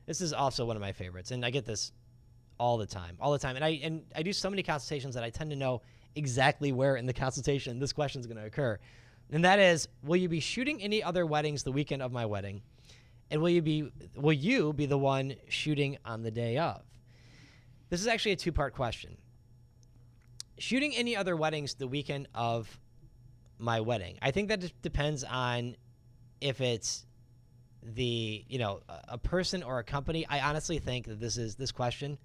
This is also one of my favorites, and I get this all the time. And I do so many consultations that I tend to know exactly where in the consultation this question is going to occur. And that is, will you be shooting any other weddings the weekend of my wedding? And will you be the one shooting on the day of? This is actually a two-part question. Shooting any other weddings the weekend of my wedding. I think that just depends on if it's a person or a company. I honestly think that this question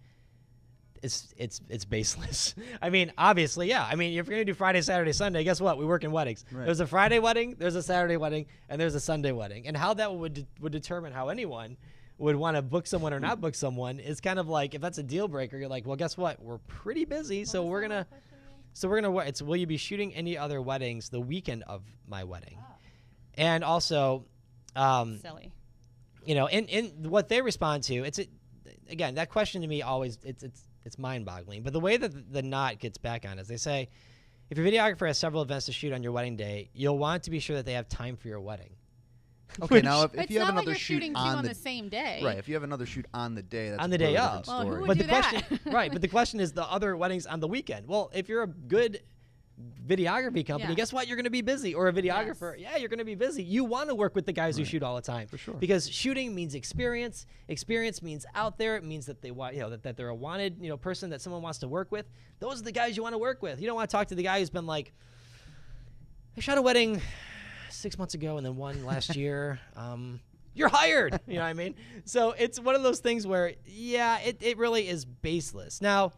it's baseless. I mean, obviously, yeah. I mean, if you're going to do Friday, Saturday, Sunday, guess what? We work in weddings. Right. There's a Friday wedding, there's a Saturday wedding, and there's a Sunday wedding. And how that would determine how anyone would want to book someone or not book someone is kind of like, if that's a deal breaker, you're like, well, guess what? We're pretty busy, so we're going to it's will you be shooting any other weddings the weekend of my wedding? Oh. And also silly. In what they respond to, again, that question to me always it's mind-boggling. But the way that the knot gets back on is they say, if your videographer has several events to shoot on your wedding day, you'll want to be sure that they have time for your wedding. Okay, now if you have not like another you're shoot shooting on the same day. Right, if you have another shoot on the day, that's on the day of. Well, who would but do the that? question, right? But the question is the other weddings on the weekend. Well, if you're a good videography company, guess what? You're going to be busy. Or a videographer, you're going to be busy. You want to work with the guys who shoot all the time, for sure. Because shooting means experience. Experience means out there. It means that they want, that they're a wanted, person that someone wants to work with. Those are the guys you want to work with. You don't want to talk to the guy who's been like, I shot a wedding 6 months ago and then one last year. You're hired. You know what I mean? So it's one of those things where, it really is baseless. Now,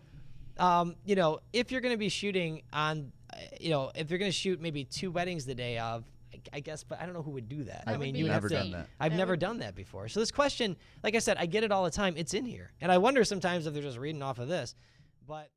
if you're going to be shooting on, if you're going to shoot maybe 2 weddings the day of, I guess, but I don't know who would do that. I mean, you've never done that. I've never done that before. So this question, like I said, I get it all the time. It's in here. And I wonder sometimes if they're just reading off of this. But